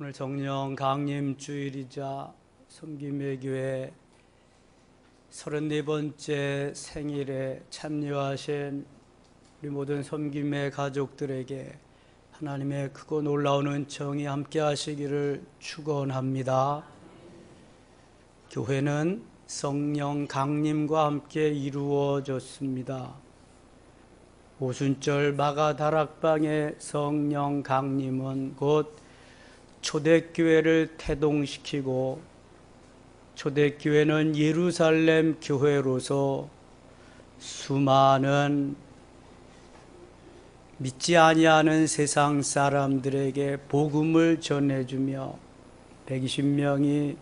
오늘 정령 강림 주일이자 섬김의 교회 34번째 생일에 참여하신 우리 모든 섬김의 가족들에게 하나님의 크고 놀라운 은총이 함께 하시기를 축원합니다. 교회는 성령 강림과 함께 이루어졌습니다. 오순절 마가다락방의 성령 강림은 곧 초대교회를 태동시키고 초대교회는 예루살렘 교회로서 수많은 믿지 아니하는 세상 사람들에게 복음을 전해주며 120명이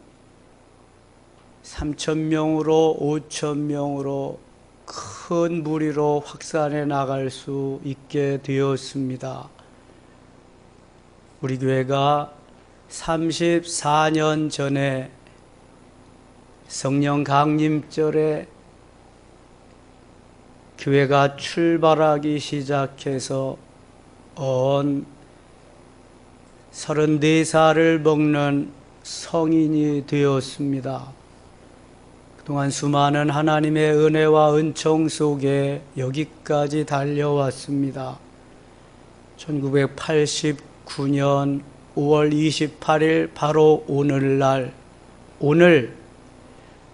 3,000명으로 5,000명으로 큰 무리로 확산해 나갈 수 있게 되었습니다. 우리 교회가 34년 전에 성령 강림절에 교회가 출발하기 시작해서 언 34살을 먹는 성인이 되었습니다. 그동안 수많은 하나님의 은혜와 은총 속에 여기까지 달려왔습니다. 1989년 5월 28일 바로 오늘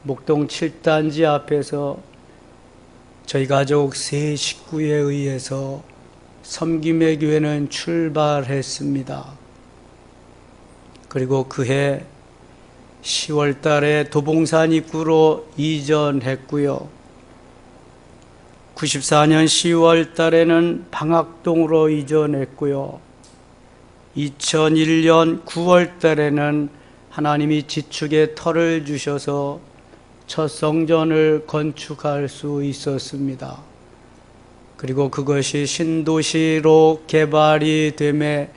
목동 7단지 앞에서 저희 가족 세 식구에 의해서 섬김의 교회는 출발했습니다. 그리고 그해 10월 달에 도봉산 입구로 이전했고요. 94년 10월 달에는 방학동으로 이전했고요. 2001년 9월 달에는 하나님이 지축의 터를 주셔서 첫 성전을 건축할 수 있었습니다. 그리고 그것이 신도시로 개발이 되매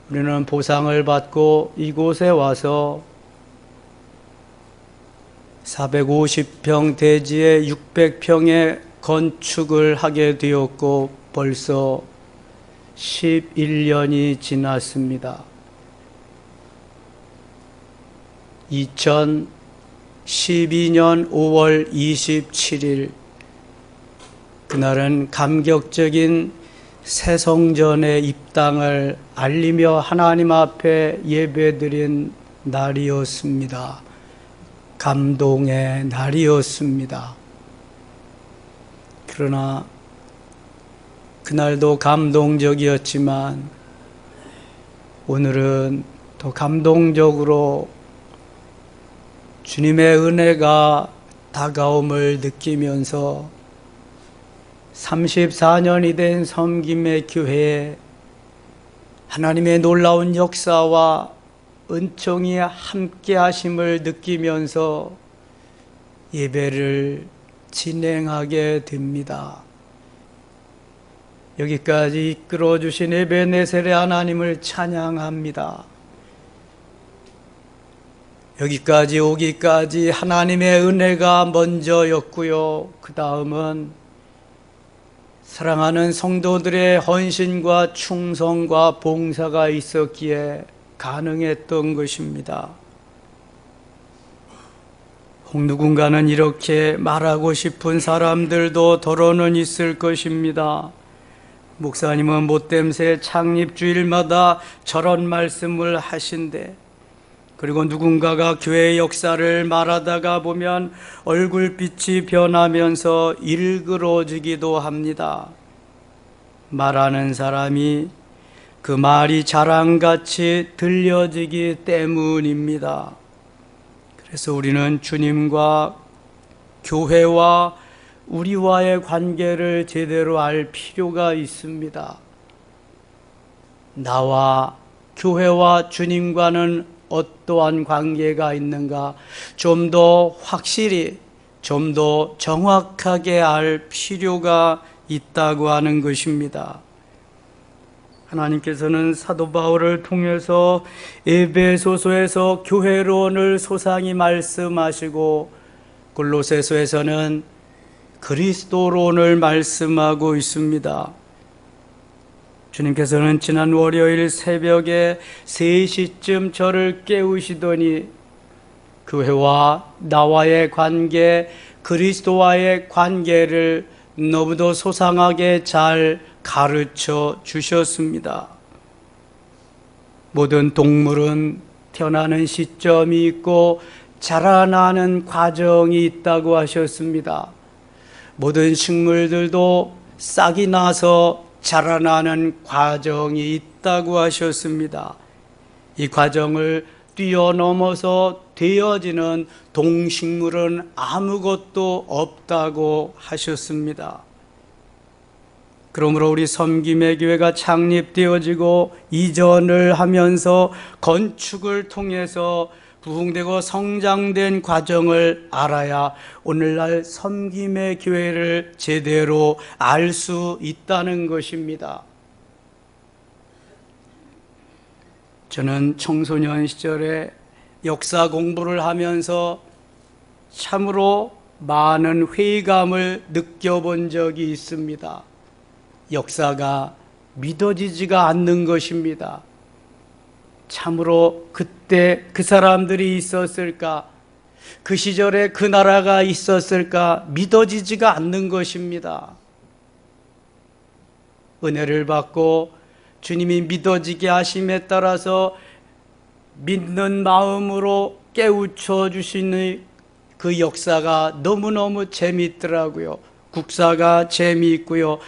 우리는 보상을 받고 이곳에 와서 450평 대지에 600평의 건축을 하게 되었고 벌써 11년이 지났습니다. 2012년 5월 27일 그날은 감격적인 새 성전의 입당을 알리며 하나님 앞에 예배드린 날이었습니다. 감동의 날이었습니다. 그러나 그날도 감동적이었지만 오늘은 더 감동적으로 주님의 은혜가 다가옴을 느끼면서 34년이 된 섬김의 교회에 하나님의 놀라운 역사와 은총이 함께 하심을 느끼면서 예배를 진행하게 됩니다. 여기까지 이끌어 주신 에베네셀의 하나님을 찬양합니다. 여기까지 오기까지 하나님의 은혜가 먼저였고요. 그 다음은 사랑하는 성도들의 헌신과 충성과 봉사가 있었기에 가능했던 것입니다. 누군가는 이렇게 말하고 싶은 사람들도 더러는 있을 것입니다. 목사님은 못됨새 창립주일마다 저런 말씀을 하신대. 그리고 누군가가 교회의 역사를 말하다가 보면 얼굴빛이 변하면서 일그러지기도 합니다. 말하는 사람이 그 말이 자랑같이 들려지기 때문입니다. 그래서 우리는 주님과 교회와 우리와의 관계를 제대로 알 필요가 있습니다. 나와 교회와 주님과는 어떠한 관계가 있는가 좀 더 확실히, 좀 더 정확하게 알 필요가 있다고 하는 것입니다. 하나님께서는 사도 바울을 통해서 에베소서에서 교회론을 소상히 말씀하시고 골로새서에서는 그리스도론을 말씀하고 있습니다. 주님께서는 지난 월요일 새벽에 3시쯤 저를 깨우시더니 교회와 나와의 관계, 그리스도와의 관계를 너무도 소상하게 잘 가르쳐 주셨습니다. 모든 동물은 태어나는 시점이 있고 자라나는 과정이 있다고 하셨습니다. 모든 식물들도 싹이 나서 자라나는 과정이 있다고 하셨습니다. 이 과정을 뛰어넘어서 되어지는 동식물은 아무것도 없다고 하셨습니다. 그러므로 우리 섬김의 교회가 창립되어지고 이전을 하면서 건축을 통해서 부흥되고 성장된 과정을 알아야 오늘날 섬김의 교회를 제대로 알 수 있다는 것입니다. 저는 청소년 시절에 역사 공부를 하면서 참으로 많은 회의감을 느껴본 적이 있습니다. 역사가 믿어지지가 않는 것입니다. 참으로 그때 그 사람들이 있었을까? 그 시절에 그 나라가 있었을까? 믿어지지가 않는 것입니다. 은혜를 받고 주님이 믿어지게 하심에 따라서 믿는 마음으로 깨우쳐 주시는 그 역사가 너무너무 재미있더라고요. 국사가 재미있고요.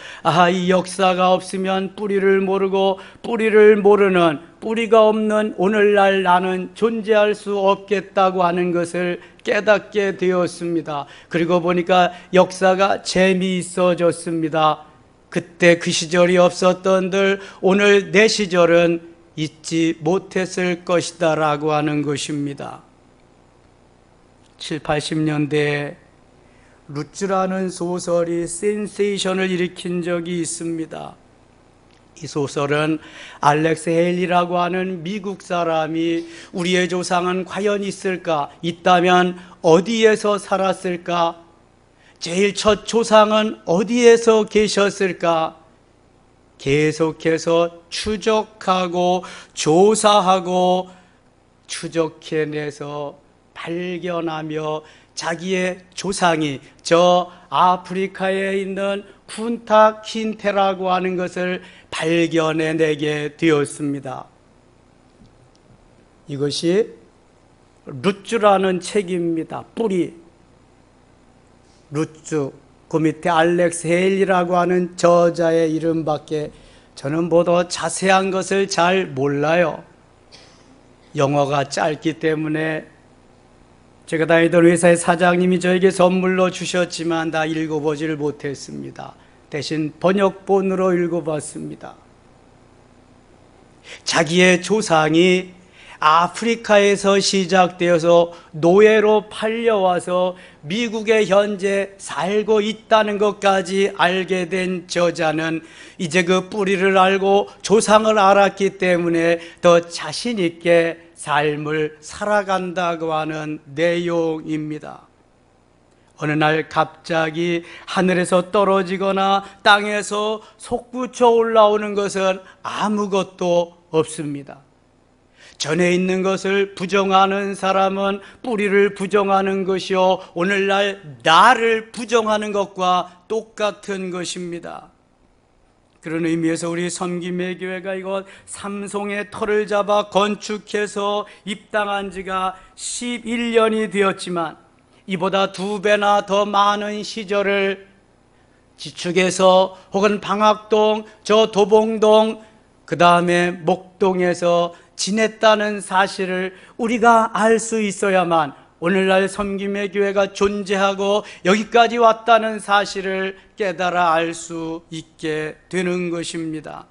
이 역사가 없으면 뿌리를 모르고 뿌리를 모르는, 뿌리가 없는 오늘날 나는 존재할 수 없겠다고 하는 것을 깨닫게 되었습니다. 그리고 보니까 역사가 재미있어졌습니다. 그때 그 시절이 없었던들 오늘 내 시절은 잊지 못했을 것이다 라고 하는 것입니다. 7, 80년대에 루츠라는 소설이 센세이션을 일으킨 적이 있습니다. 이 소설은 알렉스 헤일리라고 하는 미국 사람이 우리의 조상은 과연 있을까? 있다면 어디에서 살았을까? 제일 첫 조상은 어디에서 계셨을까? 계속해서 추적하고 조사하고 추적해내서 발견하며 자기의 조상이 저 아프리카에 있는 쿤타 킨테라고 하는 것을 발견해내게 되었습니다. 이것이 루츠라는 책입니다. 뿌리. 루츠, 그 밑에 알렉스 헤일리라고 하는 저자의 이름밖에 저는 더 자세한 것을 잘 몰라요. 영어가 짧기 때문에 제가 다니던 회사의 사장님이 저에게 선물로 주셨지만 다 읽어보지를 못했습니다. 대신 번역본으로 읽어봤습니다. 자기의 조상이 아프리카에서 시작되어서 노예로 팔려와서 미국에 현재 살고 있다는 것까지 알게 된 저자는 이제 그 뿌리를 알고 조상을 알았기 때문에 더 자신 있게 삶을 살아간다고 하는 내용입니다. 어느 날 갑자기 하늘에서 떨어지거나 땅에서 솟구쳐 올라오는 것은 아무것도 없습니다. 전에 있는 것을 부정하는 사람은 뿌리를 부정하는 것이요, 오늘날 나를 부정하는 것과 똑같은 것입니다. 그런 의미에서 우리 섬김의 교회가 이곳 삼송의 터를 잡아 건축해서 입당한 지가 11년이 되었지만 이보다 2배나 더 많은 시절을 지축에서 혹은 방학동, 저 도봉동, 그 다음에 목동에서 지냈다는 사실을 우리가 알 수 있어야만 오늘날 섬김의 교회가 존재하고 여기까지 왔다는 사실을 깨달아 알 수 있게 되는 것입니다.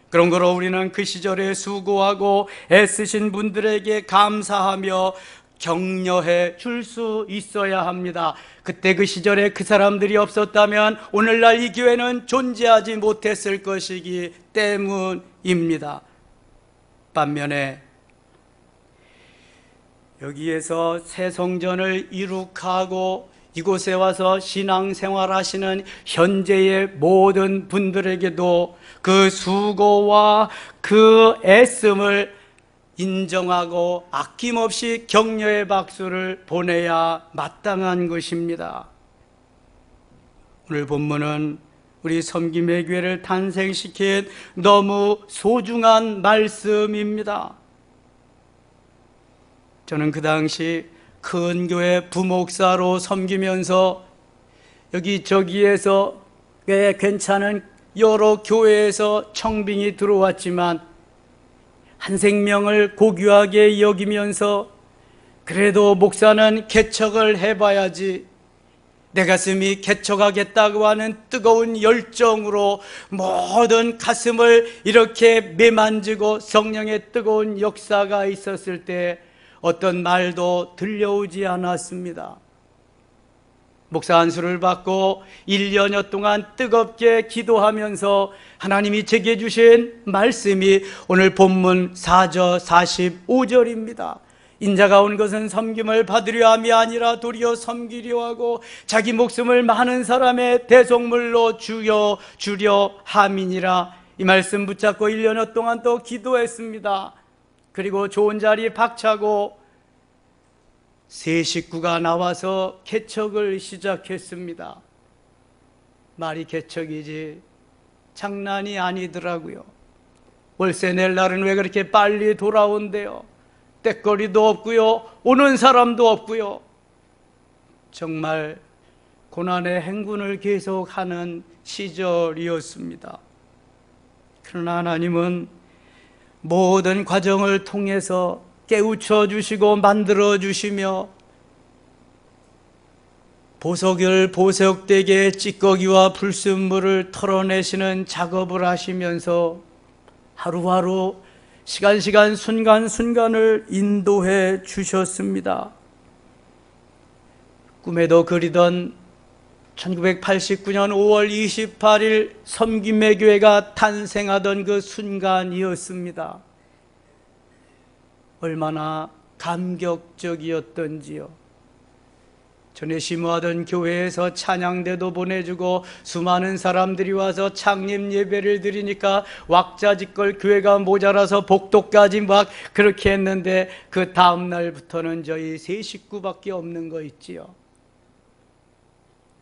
그런 거로 우리는 그 시절에 수고하고 애쓰신 분들에게 감사하며 격려해 줄 수 있어야 합니다. 그때 그 시절에 그 사람들이 없었다면 오늘날 이 교회는 존재하지 못했을 것이기 때문입니다. 반면에 여기에서 새 성전을 이룩하고 이곳에 와서 신앙생활 하시는 현재의 모든 분들에게도 그 수고와 그 애씀을 인정하고 아낌없이 격려의 박수를 보내야 마땅한 것입니다. 오늘 본문은 우리 섬김의 교회를 탄생시킨 너무 소중한 말씀입니다. 저는 그 당시 큰 교회 부목사로 섬기면서 여기저기에서 꽤 괜찮은 여러 교회에서 청빙이 들어왔지만 한 생명을 고귀하게 여기면서 그래도 목사는 개척을 해봐야지, 내 가슴이 개척하겠다고 하는 뜨거운 열정으로 모든 가슴을 이렇게 매만지고 성령의 뜨거운 역사가 있었을 때 어떤 말도 들려오지 않았습니다. 목사 안수를 받고 1년여 동안 뜨겁게 기도하면서 하나님이 제게 주신 말씀이 오늘 본문 4절 45절입니다. 인자가 온 것은 섬김을 받으려 함이 아니라 도리어 섬기려 하고 자기 목숨을 많은 사람의 대속물로 주려 함이니라. 이 말씀 붙잡고 1년여 동안 또 기도했습니다. 그리고 좋은 자리 박차고 세 식구가 나와서 개척을 시작했습니다. 말이 개척이지 장난이 아니더라고요. 월세 낼 날은 왜 그렇게 빨리 돌아온대요? 때거리도 없고요, 오는 사람도 없고요. 정말 고난의 행군을 계속하는 시절이었습니다. 그러나 하나님은 모든 과정을 통해서 깨우쳐 주시고 만들어 주시며 보석을 보석되게 찌꺼기와 불순물을 털어내시는 작업을 하시면서 하루하루 시간 순간순간을 인도해 주셨습니다. 꿈에도 그리던 1989년 5월 28일 섬김의 교회가 탄생하던 그 순간이었습니다. 얼마나 감격적이었던지요. 전에 심호하던 교회에서 찬양대도 보내주고 수많은 사람들이 와서 창립 예배를 드리니까 왁자지껄 교회가 모자라서 복도까지 막 그렇게 했는데 그 다음 날부터는 저희 세 식구밖에 없는 거 있지요.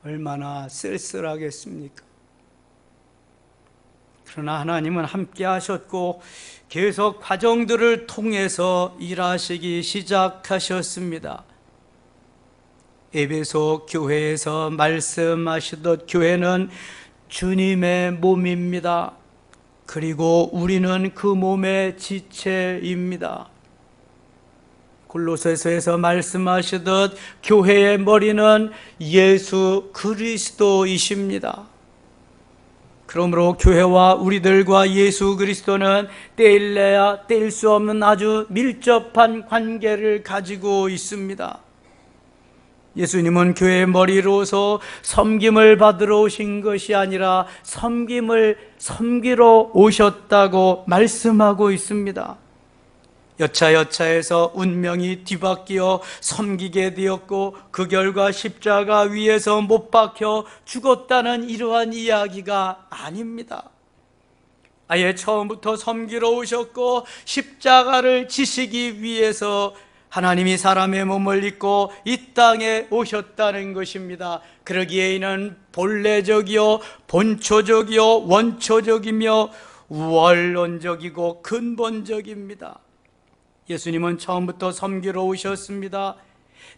얼마나 쓸쓸하겠습니까? 그러나 하나님은 함께 하셨고 계속 과정들을 통해서 일하시기 시작하셨습니다. 에베소 교회에서 말씀하시듯 교회는 주님의 몸입니다. 그리고 우리는 그 몸의 지체입니다. 골로새서에서 말씀하시듯 교회의 머리는 예수 그리스도이십니다. 그러므로 교회와 우리들과 예수 그리스도는 떼일래야 떼일 수 없는 아주 밀접한 관계를 가지고 있습니다. 예수님은 교회의 머리로서 섬김을 받으러 오신 것이 아니라 섬기러 오셨다고 말씀하고 있습니다. 여차여차해서 운명이 뒤바뀌어 섬기게 되었고 그 결과 십자가 위에서 못 박혀 죽었다는 이러한 이야기가 아닙니다. 아예 처음부터 섬기러 오셨고 십자가를 지시기 위해서 하나님이 사람의 몸을 입고 이 땅에 오셨다는 것입니다. 그러기에 이는 본래적이요 본초적이요 원초적이며 원론적이고 근본적입니다. 예수님은 처음부터 섬기러 오셨습니다.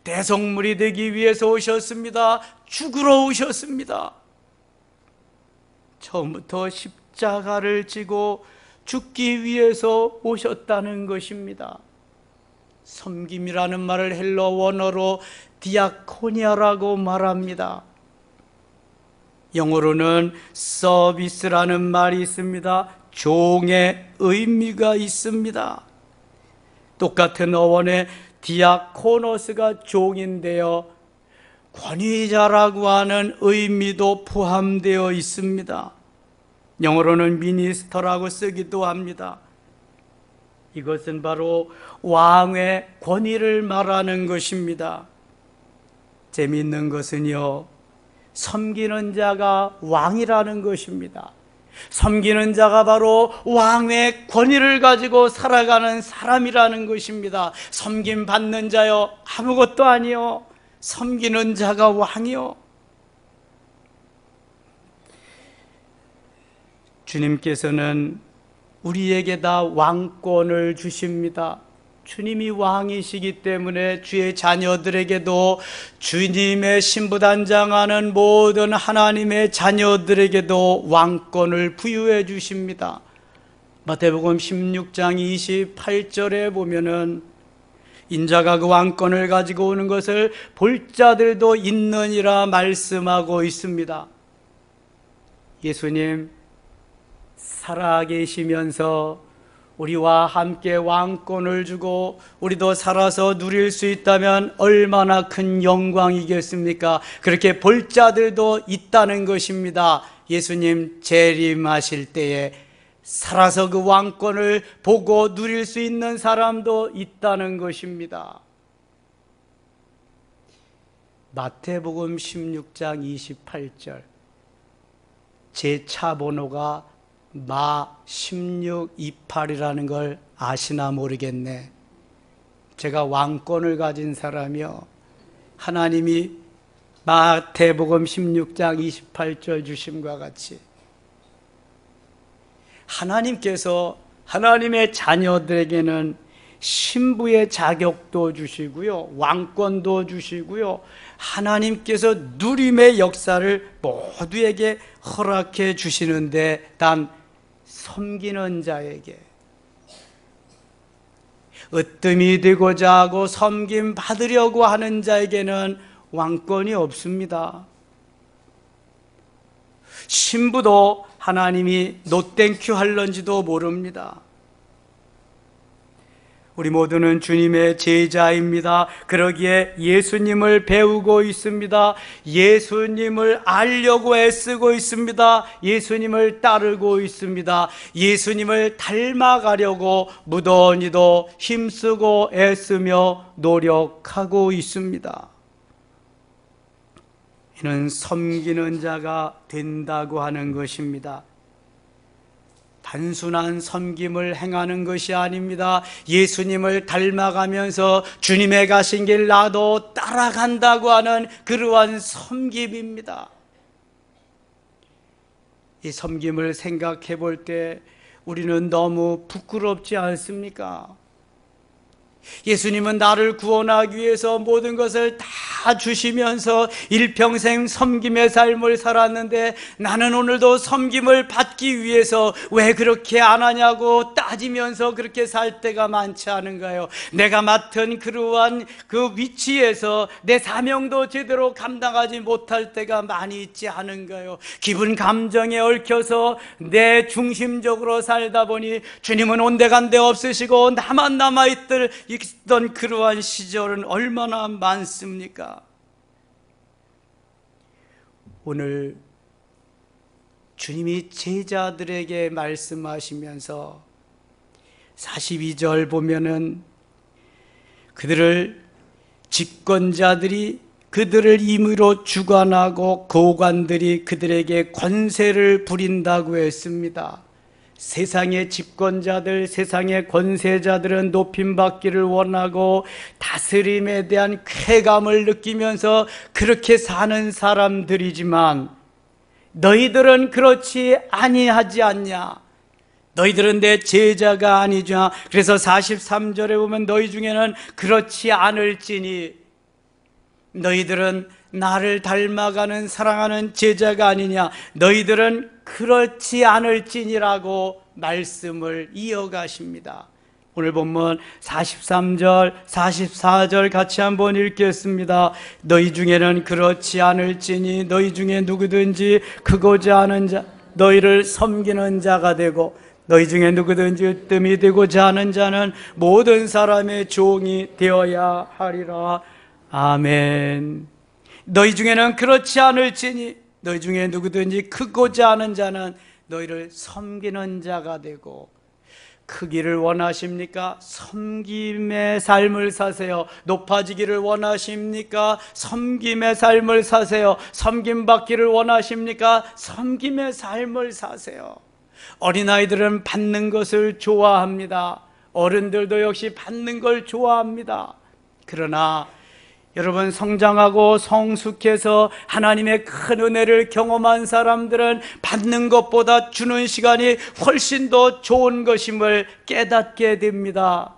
대속물이 되기 위해서 오셨습니다. 죽으러 오셨습니다. 처음부터 십자가를 지고 죽기 위해서 오셨다는 것입니다. 섬김이라는 말을 헬러 원어로 디아코니아라고 말합니다. 영어로는 서비스라는 말이 있습니다. 종의 의미가 있습니다. 똑같은 어원의 디아코노스가 종인데요, 권위자라고 하는 의미도 포함되어 있습니다. 영어로는 미니스터라고 쓰기도 합니다. 이것은 바로 왕의 권위를 말하는 것입니다. 재미있는 것은요, 섬기는 자가 왕이라는 것입니다. 섬기는 자가 바로 왕의 권위를 가지고 살아가는 사람이라는 것입니다. 섬김 받는 자요, 아무것도 아니요. 섬기는 자가 왕이요. 주님께서는 우리에게 다 왕권을 주십니다. 주님이 왕이시기 때문에 주의 자녀들에게도, 주님의 신부단장하는 모든 하나님의 자녀들에게도 왕권을 부여해 주십니다. 마태복음 16장 28절에 보면은 인자가 그 왕권을 가지고 오는 것을 볼 자들도 있느니라 말씀하고 있습니다. 예수님 살아계시면서 우리와 함께 왕권을 주고 우리도 살아서 누릴 수 있다면 얼마나 큰 영광이겠습니까? 그렇게 볼 자들도 있다는 것입니다. 예수님 재림하실 때에 살아서 그 왕권을 보고 누릴 수 있는 사람도 있다는 것입니다. 마태복음 16장 28절, 제 차번호가 마 1628이라는 걸 아시나 모르겠네. 제가 왕권을 가진 사람이요, 하나님이 마태복음 16장 28절 주심과 같이 하나님께서 하나님의 자녀들에게는 신부의 자격도 주시고요, 왕권도 주시고요, 하나님께서 누림의 역사를 모두에게 허락해 주시는데, 단 섬기는 자에게, 으뜸이 되고자 하고 섬김 받으려고 하는 자에게는 왕권이 없습니다. 신부도 하나님이 노땡큐 할런지도 모릅니다. 우리 모두는 주님의 제자입니다. 그러기에 예수님을 배우고 있습니다. 예수님을 알려고 애쓰고 있습니다. 예수님을 따르고 있습니다. 예수님을 닮아가려고 무던히도 힘쓰고 애쓰며 노력하고 있습니다. 이는 섬기는 자가 된다고 하는 것입니다. 단순한 섬김을 행하는 것이 아닙니다. 예수님을 닮아가면서 주님의 가신 길 나도 따라간다고 하는 그러한 섬김입니다. 이 섬김을 생각해 볼 때 우리는 너무 부끄럽지 않습니까? 예수님은 나를 구원하기 위해서 모든 것을 다 주시면서 일평생 섬김의 삶을 살았는데, 나는 오늘도 섬김을 받기 위해서 왜 그렇게 안 하냐고 따지면서 그렇게 살 때가 많지 않은가요? 내가 맡은 그러한 그 위치에서 내 사명도 제대로 감당하지 못할 때가 많이 있지 않은가요? 기분 감정에 얽혀서 내 중심적으로 살다 보니 주님은 온데간데 없으시고 나만 남아있던 그러한 시절은 얼마나 많습니까? 오늘 주님이 제자들에게 말씀하시면서 42절 보면은 그들을 집권자들이 그들을 임의로 주관하고 고관들이 그들에게 권세를 부린다고 했습니다. 세상의 집권자들, 세상의 권세자들은 높임받기를 원하고 다스림에 대한 쾌감을 느끼면서 그렇게 사는 사람들이지만, 너희들은 그렇지 아니하지 않냐? 너희들은 내 제자가 아니냐? 그래서 43절에 보면 너희 중에는 그렇지 않을지니, 너희들은 나를 닮아가는 사랑하는 제자가 아니냐? 너희들은 그렇지 않을지니라고 말씀을 이어가십니다. 오늘 본문 43절, 44절 같이 한번 읽겠습니다. 너희 중에는 그렇지 않을지니 너희 중에 누구든지 크고자 하는 자, 너희를 섬기는 자가 되고, 너희 중에 누구든지 으뜸이 되고자 하는 자는 모든 사람의 종이 되어야 하리라. 아멘. 너희 중에는 그렇지 않을지니 너희 중에 누구든지 크고자 하는 자는 너희를 섬기는 자가 되고, 크기를 원하십니까? 섬김의 삶을 사세요. 높아지기를 원하십니까? 섬김의 삶을 사세요. 섬김받기를 원하십니까? 섬김의 삶을 사세요. 어린아이들은 받는 것을 좋아합니다. 어른들도 역시 받는 걸 좋아합니다. 그러나 여러분, 성장하고 성숙해서 하나님의 큰 은혜를 경험한 사람들은 받는 것보다 주는 시간이 훨씬 더 좋은 것임을 깨닫게 됩니다.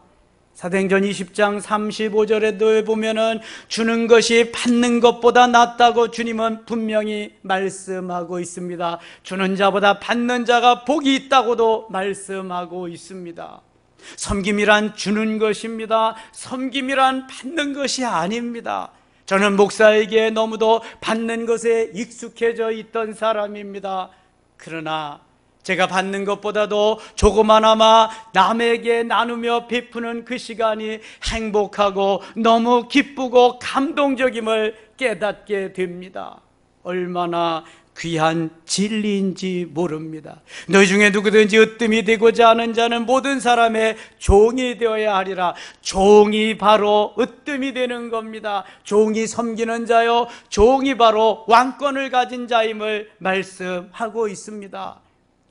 사도행전 20장 35절에도 보면은 주는 것이 받는 것보다 낫다고 주님은 분명히 말씀하고 있습니다. 주는 자보다 받는 자가 복이 있다고도 말씀하고 있습니다. 섬김이란 주는 것입니다. 섬김이란 받는 것이 아닙니다. 저는 목사에게 너무도 받는 것에 익숙해져 있던 사람입니다. 그러나 제가 받는 것보다도 조그마나마 남에게 나누며 베푸는 그 시간이 행복하고 너무 기쁘고 감동적임을 깨닫게 됩니다. 얼마나 귀한 진리인지 모릅니다. 너희 중에 누구든지 으뜸이 되고자 하는 자는 모든 사람의 종이 되어야 하리라. 종이 바로 으뜸이 되는 겁니다. 종이 섬기는 자요, 종이 바로 왕권을 가진 자임을 말씀하고 있습니다.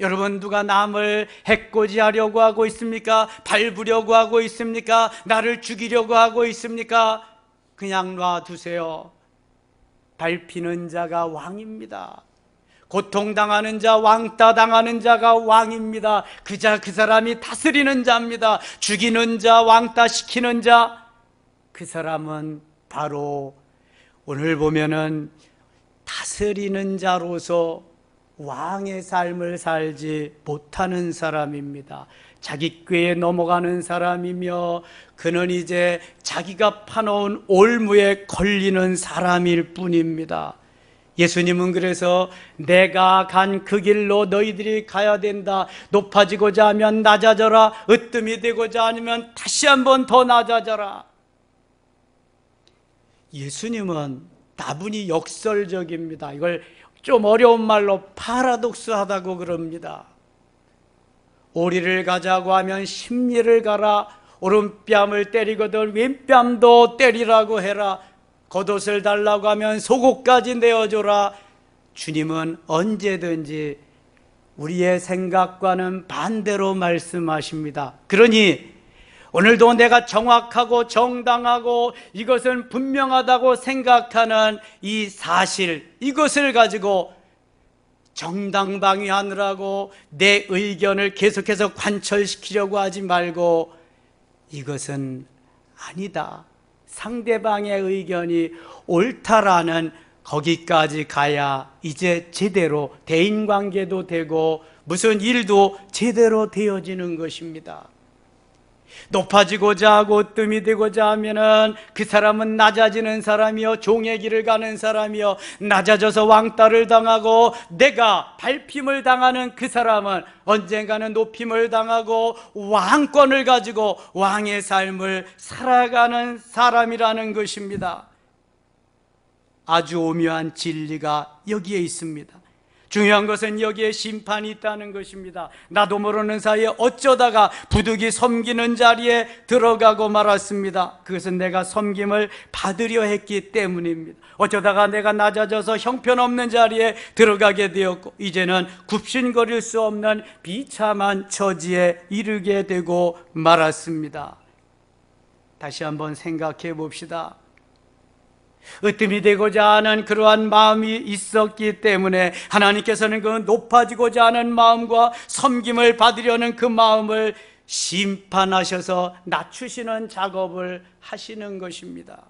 여러분, 누가 남을 해코지하려고 하고 있습니까? 밟으려고 하고 있습니까? 나를 죽이려고 하고 있습니까? 그냥 놔두세요. 밟히는 자가 왕입니다. 고통당하는 자, 왕따당하는 자가 왕입니다. 그 사람이 다스리는 자입니다. 죽이는 자, 왕따시키는 자, 그 사람은 바로 오늘 보면은 다스리는 자로서 왕의 삶을 살지 못하는 사람입니다. 자기 꾀에 넘어가는 사람이며 그는 이제 자기가 파놓은 올무에 걸리는 사람일 뿐입니다. 예수님은 그래서 내가 간 그 길로 너희들이 가야 된다. 높아지고자 하면 낮아져라. 으뜸이 되고자 하면 다시 한번 더 낮아져라. 예수님은 다분히 역설적입니다. 이걸 좀 어려운 말로 파라독스하다고 그럽니다. 오리를 가자고 하면 십리를 가라. 오른뺨을 때리거든 왼뺨도 때리라고 해라. 겉옷을 달라고 하면 속옷까지 내어줘라. 주님은 언제든지 우리의 생각과는 반대로 말씀하십니다. 그러니 오늘도 내가 정확하고 정당하고 이것은 분명하다고 생각하는 이 사실, 이것을 가지고 정당방위하느라고 내 의견을 계속해서 관철시키려고 하지 말고 이것은 아니다, 상대방의 의견이 옳다라는 거기까지 가야 이제 제대로 대인관계도 되고 무슨 일도 제대로 되어지는 것입니다. 높아지고자 하고 으뜸이 되고자 하면은 그 사람은 낮아지는 사람이요, 종의 길을 가는 사람이요, 낮아져서 왕따를 당하고 내가 밟힘을 당하는 그 사람은 언젠가는 높임을 당하고 왕권을 가지고 왕의 삶을 살아가는 사람이라는 것입니다. 아주 오묘한 진리가 여기에 있습니다. 중요한 것은 여기에 심판이 있다는 것입니다. 나도 모르는 사이에 어쩌다가 부득이 섬기는 자리에 들어가고 말았습니다. 그것은 내가 섬김을 받으려 했기 때문입니다. 어쩌다가 내가 낮아져서 형편없는 자리에 들어가게 되었고 이제는 굽신거릴 수 없는 비참한 처지에 이르게 되고 말았습니다. 다시 한번 생각해 봅시다. 으뜸이 되고자 하는 그러한 마음이 있었기 때문에 하나님께서는 그 높아지고자 하는 마음과 섬김을 받으려는 그 마음을 심판하셔서 낮추시는 작업을 하시는 것입니다.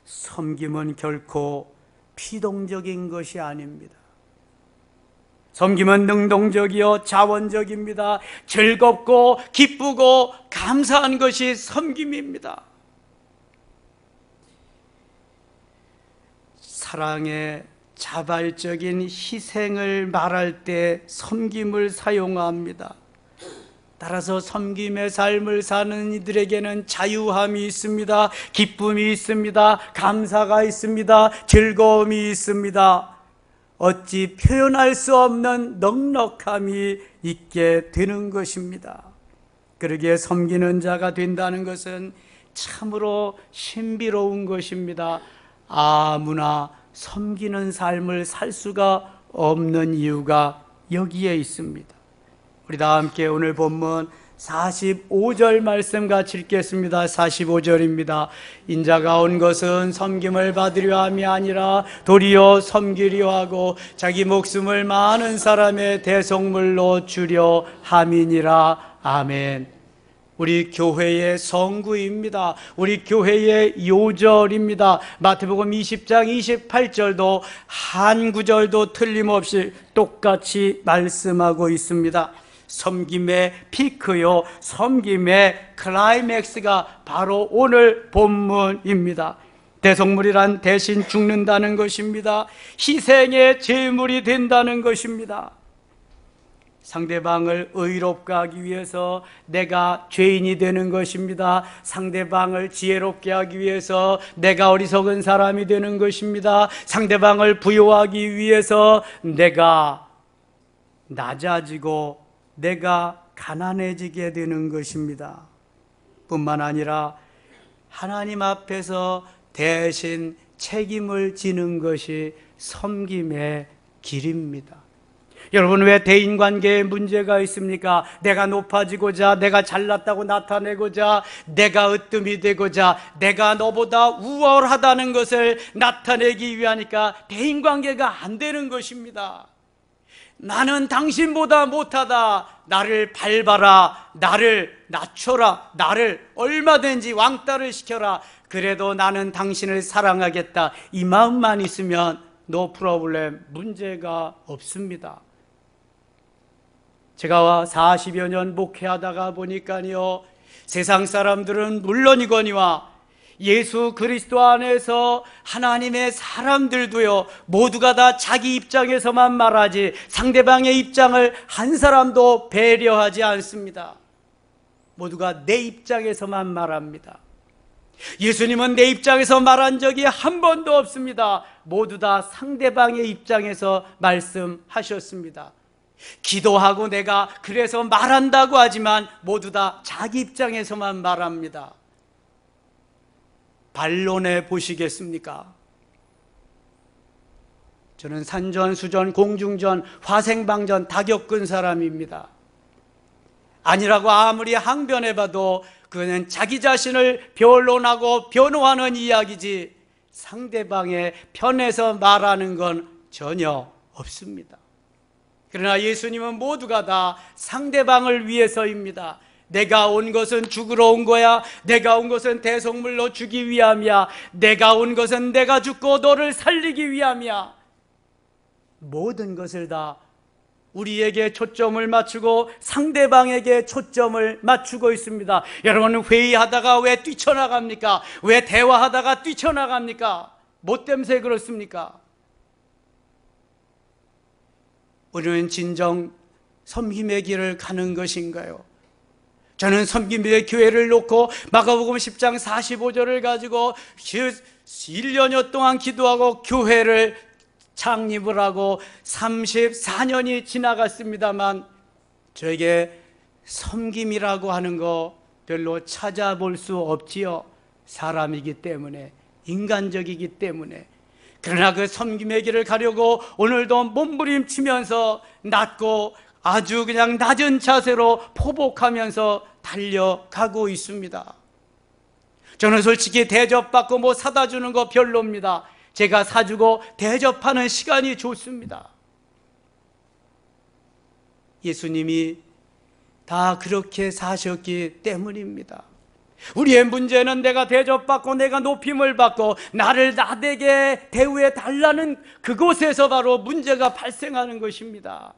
섬김은 결코 피동적인 것이 아닙니다. 섬김은 능동적이요 자원적입니다. 즐겁고 기쁘고 감사한 것이 섬김입니다. 사랑의 자발적인 희생을 말할 때 섬김을 사용합니다. 따라서 섬김의 삶을 사는 이들에게는 자유함이 있습니다. 기쁨이 있습니다. 감사가 있습니다. 즐거움이 있습니다. 어찌 표현할 수 없는 넉넉함이 있게 되는 것입니다. 그러기에 섬기는 자가 된다는 것은 참으로 신비로운 것입니다. 아무나 섬기는 삶을 살 수가 없는 이유가 여기에 있습니다. 우리 다 함께 오늘 본문 45절 말씀 같이 읽겠습니다. 45절입니다. 인자가 온 것은 섬김을 받으려 함이 아니라 도리어 섬기려 하고 자기 목숨을 많은 사람의 대속물로 주려 함이니라. 아멘. 우리 교회의 성구입니다. 우리 교회의 요절입니다. 마태복음 20장 28절도 한 구절도 틀림없이 똑같이 말씀하고 있습니다. 섬김의 피크요, 섬김의 클라이맥스가 바로 오늘 본문입니다. 대속물이란 대신 죽는다는 것입니다. 희생의 제물이 된다는 것입니다. 상대방을 의롭게 하기 위해서 내가 죄인이 되는 것입니다. 상대방을 지혜롭게 하기 위해서 내가 어리석은 사람이 되는 것입니다. 상대방을 부요하기 위해서 내가 낮아지고 내가 가난해지게 되는 것입니다. 뿐만 아니라 하나님 앞에서 대신 책임을 지는 것이 섬김의 길입니다. 여러분, 왜 대인관계에 문제가 있습니까? 내가 높아지고자, 내가 잘났다고 나타내고자, 내가 으뜸이 되고자, 내가 너보다 우월하다는 것을 나타내기 위하니까 대인관계가 안 되는 것입니다. 나는 당신보다 못하다, 나를 밟아라, 나를 낮춰라, 나를 얼마든지 왕따를 시켜라, 그래도 나는 당신을 사랑하겠다, 이 마음만 있으면 노 프로블렘, 문제가 없습니다. 제가 40여 년 목회하다가 보니까요, 세상 사람들은 물론이거니와 예수 그리스도 안에서 하나님의 사람들도요, 모두가 다 자기 입장에서만 말하지 상대방의 입장을 한 사람도 배려하지 않습니다. 모두가 내 입장에서만 말합니다. 예수님은 내 입장에서 말한 적이 한 번도 없습니다. 모두 다 상대방의 입장에서 말씀하셨습니다. 기도하고 내가 그래서 말한다고 하지만 모두 다 자기 입장에서만 말합니다. 반론해 보시겠습니까? 저는 산전, 수전, 공중전, 화생방전 다 겪은 사람입니다. 아니라고 아무리 항변해봐도 그는 자기 자신을 변론하고 변호하는 이야기지 상대방의 편에서 말하는 건 전혀 없습니다. 그러나 예수님은 모두가 다 상대방을 위해서입니다. 내가 온 것은 죽으러 온 거야. 내가 온 것은 대속물로 주기 위함이야. 내가 온 것은 내가 죽고 너를 살리기 위함이야. 모든 것을 다 우리에게 초점을 맞추고 상대방에게 초점을 맞추고 있습니다. 여러분, 회의하다가 왜 뛰쳐나갑니까? 왜 대화하다가 뛰쳐나갑니까? 뭐 때문에 그렇습니까? 우리는 진정 섬김의 길을 가는 것인가요? 저는 섬김의 교회를 놓고 마가복음 10장 45절을 가지고 1년여 동안 기도하고 교회를 창립을 하고 34년이 지나갔습니다만 저에게 섬김이라고 하는 거 별로 찾아볼 수 없지요. 사람이기 때문에, 인간적이기 때문에. 그러나 그 섬김의 길을 가려고 오늘도 몸부림치면서 낮고 아주 그냥 낮은 자세로 포복하면서 달려가고 있습니다. 저는 솔직히 대접받고 뭐 사다 주는 거 별로입니다. 제가 사주고 대접하는 시간이 좋습니다. 예수님이 다 그렇게 사셨기 때문입니다. 우리의 문제는 내가 대접받고 내가 높임을 받고 나를 나되게 대우해 달라는 그곳에서 바로 문제가 발생하는 것입니다.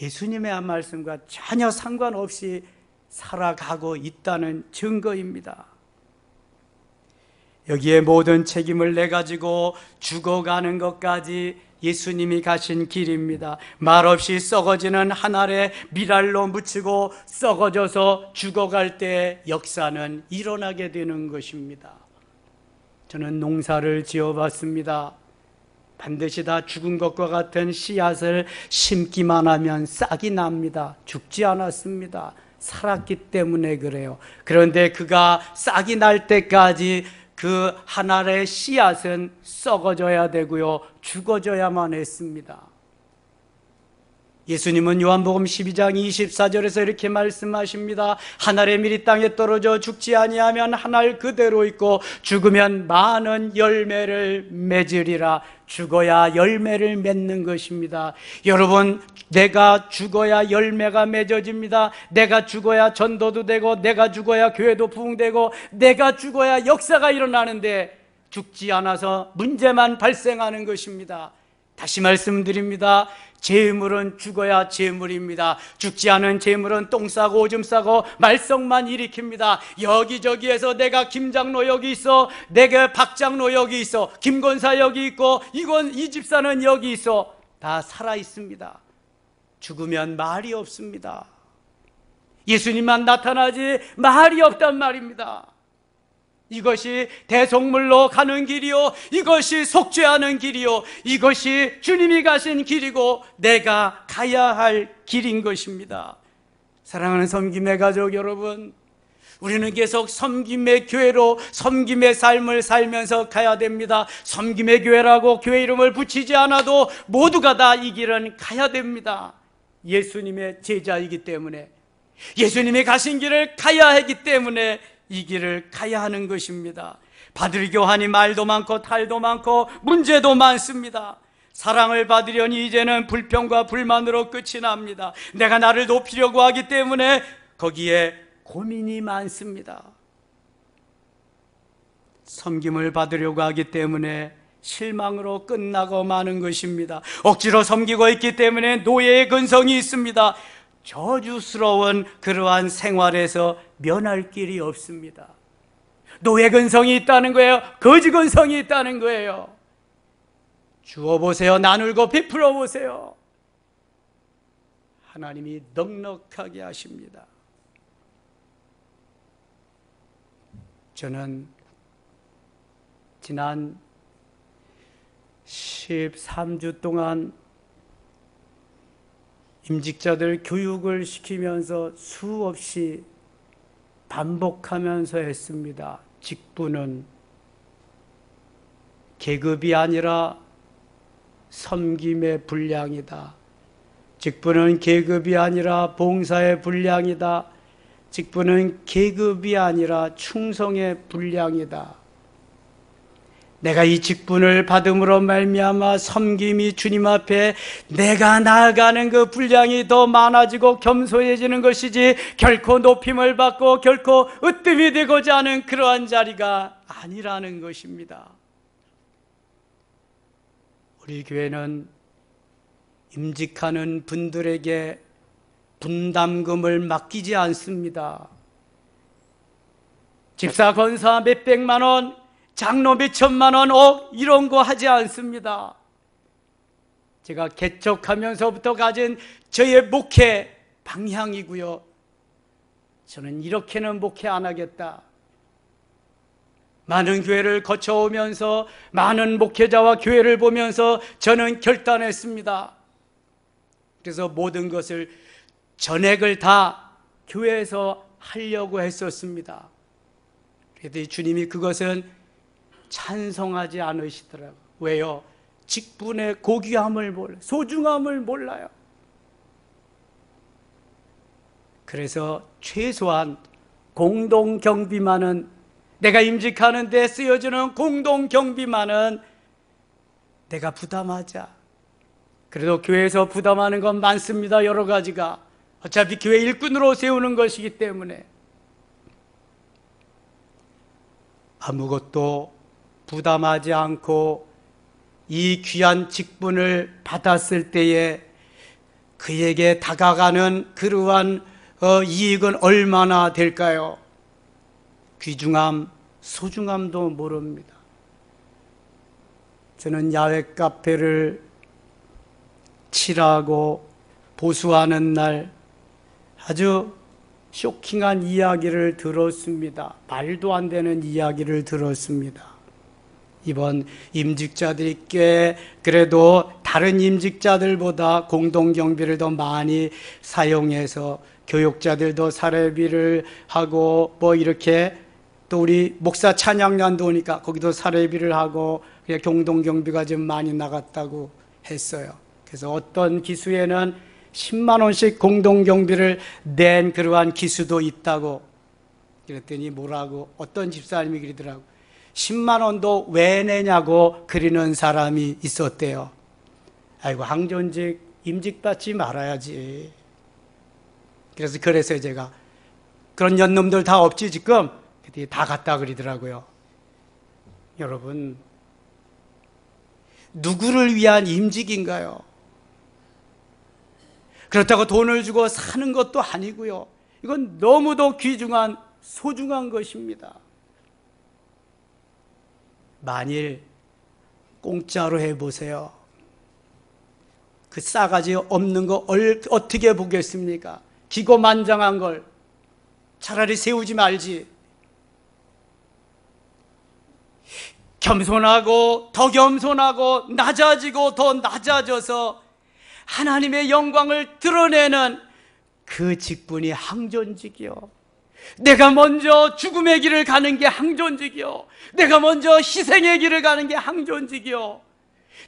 예수님의 한 말씀과 전혀 상관없이 살아가고 있다는 증거입니다. 여기에 모든 책임을 내가지고 죽어가는 것까지 예수님이 가신 길입니다. 말없이 썩어지는 한 알에 밀알로 묻히고 썩어져서 죽어갈 때 역사는 일어나게 되는 것입니다. 저는 농사를 지어봤습니다. 반드시 다 죽은 것과 같은 씨앗을 심기만 하면 싹이 납니다. 죽지 않았습니다. 살았기 때문에 그래요. 그런데 그가 싹이 날 때까지 그 한 알의 씨앗은 썩어져야 되고요, 죽어져야만 했습니다. 예수님은 요한복음 12장 24절에서 이렇게 말씀하십니다. 한 알의 밀이 땅에 떨어져 죽지 아니하면 한 알 그대로 있고 죽으면 많은 열매를 맺으리라. 죽어야 열매를 맺는 것입니다. 여러분, 내가 죽어야 열매가 맺어집니다. 내가 죽어야 전도도 되고, 내가 죽어야 교회도 부흥되고, 내가 죽어야 역사가 일어나는데 죽지 않아서 문제만 발생하는 것입니다. 다시 말씀드립니다. 재물은 죽어야 재물입니다. 죽지 않은 재물은 똥 싸고 오줌 싸고 말썽만 일으킵니다. 여기저기에서 내가 김장로 여기 있어, 내가 박장로 여기 있어, 김권사 여기 있고, 이 집사는 여기 있어, 다 살아 있습니다. 죽으면 말이 없습니다. 예수님만 나타나지 말이 없단 말입니다. 이것이 대속물로 가는 길이요, 이것이 속죄하는 길이요, 이것이 주님이 가신 길이고 내가 가야 할 길인 것입니다. 사랑하는 섬김의 가족 여러분, 우리는 계속 섬김의 교회로 섬김의 삶을 살면서 가야 됩니다. 섬김의 교회라고 교회 이름을 붙이지 않아도 모두가 다 이 길은 가야 됩니다. 예수님의 제자이기 때문에, 예수님이 가신 길을 가야 하기 때문에 이 길을 가야 하는 것입니다. 받으려하니 말도 많고 탈도 많고 문제도 많습니다. 사랑을 받으려니 이제는 불평과 불만으로 끝이 납니다. 내가 나를 높이려고 하기 때문에 거기에 고민이 많습니다. 섬김을 받으려고 하기 때문에 실망으로 끝나고 마는 것입니다. 억지로 섬기고 있기 때문에 노예의 근성이 있습니다. 저주스러운 그러한 생활에서 면할 길이 없습니다. 노예 근성이 있다는 거예요. 거지 근성이 있다는 거예요. 주어보세요. 나누고 베풀어 보세요. 하나님이 넉넉하게 하십니다. 저는 지난 13주 동안 임직자들 교육을 시키면서 수없이 반복하면서 했습니다. 직분은 계급이 아니라 섬김의 분량이다. 직분은 계급이 아니라 봉사의 분량이다. 직분은 계급이 아니라 충성의 분량이다. 내가 이 직분을 받음으로 말미암아 섬김이 주님 앞에 내가 나아가는 그 분량이 더 많아지고 겸손해지는 것이지, 결코 높임을 받고 결코 으뜸이 되고자 하는 그러한 자리가 아니라는 것입니다. 우리 교회는 임직하는 분들에게 분담금을 맡기지 않습니다. 집사 권사 몇백만 원, 장로 몇천만 원, 이런 거 하지 않습니다. 제가 개척하면서부터 가진 저의 목회 방향이고요, 저는 이렇게는 목회 안 하겠다. 많은 교회를 거쳐오면서 많은 목회자와 교회를 보면서 저는 결단했습니다. 그래서 모든 것을, 전액을 다 교회에서 하려고 했었습니다. 그런데 주님이 그것은 찬성하지 않으시더라고요. 왜요? 직분의 고귀함을 몰라요. 소중함을 몰라요. 그래서 최소한 공동경비만은, 내가 임직하는 데 쓰여지는 공동경비만은 내가 부담하자. 그래도 교회에서 부담하는 건 많습니다. 여러 가지가. 어차피 교회 일꾼으로 세우는 것이기 때문에 아무것도 부담하지 않고 이 귀한 직분을 받았을 때에 그에게 다가가는 그러한 이익은 얼마나 될까요? 귀중함, 소중함도 모릅니다. 저는 야외 카페를 칠하고 보수하는 날 아주 쇼킹한 이야기를 들었습니다. 말도 안 되는 이야기를 들었습니다. 이번 임직자들이 꽤 그래도 다른 임직자들보다 공동경비를 더 많이 사용해서 교육자들도 사례비를 하고 뭐 이렇게 또 우리 목사 찬양단도 오니까 거기도 사례비를 하고 공동경비가 좀 많이 나갔다고 했어요. 그래서 어떤 기수에는 10만 원씩 공동경비를 낸 그러한 기수도 있다고 그랬더니 뭐라고 어떤 집사님이 그러더라고. 10만 원도 왜 내냐고 그리는 사람이 있었대요. 아이고, 항존직 임직 받지 말아야지. 그래서 제가 그런 연놈들 다 없지 지금? 다 갔다 그러더라고요. 여러분, 누구를 위한 임직인가요? 그렇다고 돈을 주고 사는 것도 아니고요. 이건 너무도 귀중한 소중한 것입니다. 만일 공짜로 해보세요. 그 싸가지 없는 거 어떻게 보겠습니까? 기고만장한 걸 차라리 세우지 말지. 겸손하고 더 겸손하고 낮아지고 더 낮아져서 하나님의 영광을 드러내는 그 직분이 항존직이요. 내가 먼저 죽음의 길을 가는 게 항존직이요. 내가 먼저 희생의 길을 가는 게 항존직이요.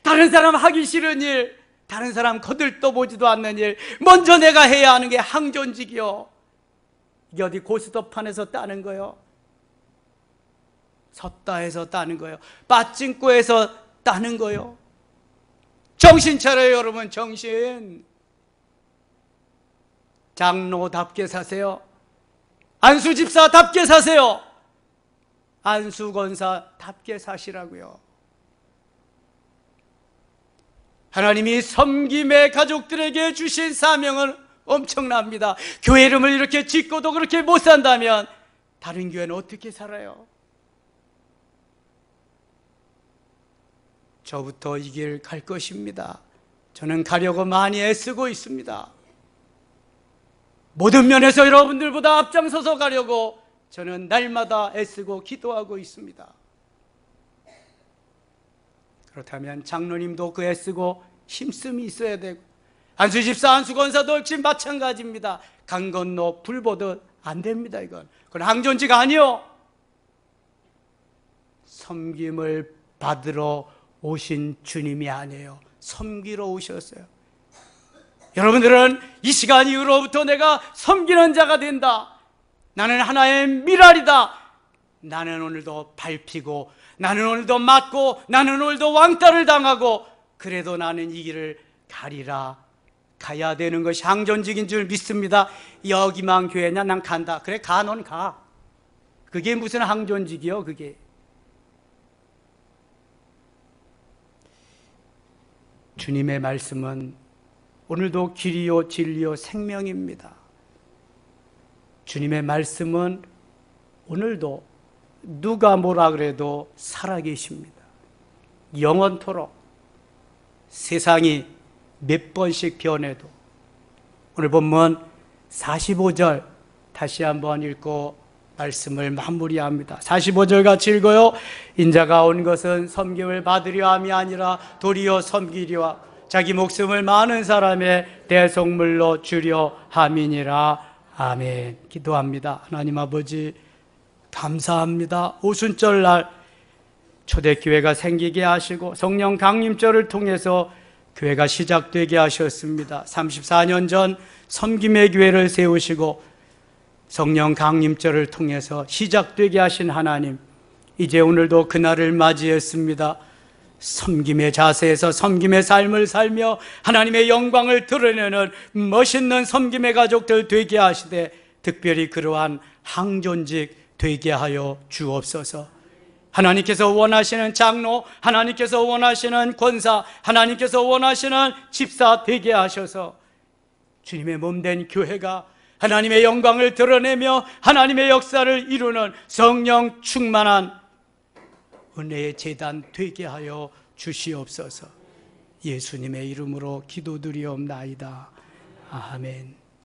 다른 사람 하기 싫은 일, 다른 사람 거들떠보지도 않는 일 먼저 내가 해야 하는 게 항존직이요. 이게 어디 고스톱판에서 따는 거요? 섰다해서 따는 거요. 빠찡코에서 따는 거요. 정신 차려요, 여러분. 정신. 장로답게 사세요. 안수집사답게 사세요. 안수권사답게 사시라고요. 하나님이 섬김의 가족들에게 주신 사명은 엄청납니다. 교회 이름을 이렇게 짓고도 그렇게 못 산다면 다른 교회는 어떻게 살아요? 저부터 이 길 갈 것입니다. 저는 가려고 많이 애쓰고 있습니다. 모든 면에서 여러분들보다 앞장서서 가려고 저는 날마다 애쓰고 기도하고 있습니다. 그렇다면 장로님도 그 애쓰고 힘씀이 있어야 되고, 안수집사, 안수권사도 역시 마찬가지입니다. 강 건너 불 보듯 안 됩니다. 그건 항존직 아니요. 섬김을 받으러 오신 주님이 아니에요. 섬기러 오셨어요. 여러분들은 이 시간 이후로부터 내가 섬기는 자가 된다. 나는 하나의 미랄이다. 나는 오늘도 밟히고, 나는 오늘도 맞고, 나는 오늘도 왕따를 당하고, 그래도 나는 이 길을 가리라. 가야 되는 것이 항존직인 줄 믿습니다. 여기만 교회냐? 난 간다. 그래, 가, 넌 가. 그게 무슨 항존직이요, 그게. 주님의 말씀은 오늘도 길이요 진리요 생명입니다. 주님의 말씀은 오늘도 누가 뭐라 그래도 살아계십니다. 영원토록. 세상이 몇 번씩 변해도. 오늘 본문 45절 다시 한번 읽고 말씀을 마무리합니다. 45절 같이 읽어요. 인자가 온 것은 섬김을 받으려 함이 아니라 도리어 섬기려와 자기 목숨을 많은 사람의 대속물로 주려 함이니라. 아멘. 기도합니다. 하나님 아버지, 감사합니다. 오순절날 초대교회가 생기게 하시고 성령 강림절을 통해서 교회가 시작되게 하셨습니다. 34년 전 섬김의 교회를 세우시고 성령 강림절을 통해서 시작되게 하신 하나님, 이제 오늘도 그날을 맞이했습니다. 섬김의 자세에서 섬김의 삶을 살며 하나님의 영광을 드러내는 멋있는 섬김의 가족들 되게 하시되, 특별히 그러한 항존직 되게 하여 주옵소서. 하나님께서 원하시는 장로, 하나님께서 원하시는 권사, 하나님께서 원하시는 집사 되게 하셔서 주님의 몸된 교회가 하나님의 영광을 드러내며 하나님의 역사를 이루는 성령 충만한 은혜의 제단 되게 하여 주시옵소서. 예수님의 이름으로 기도드리옵나이다. 아멘.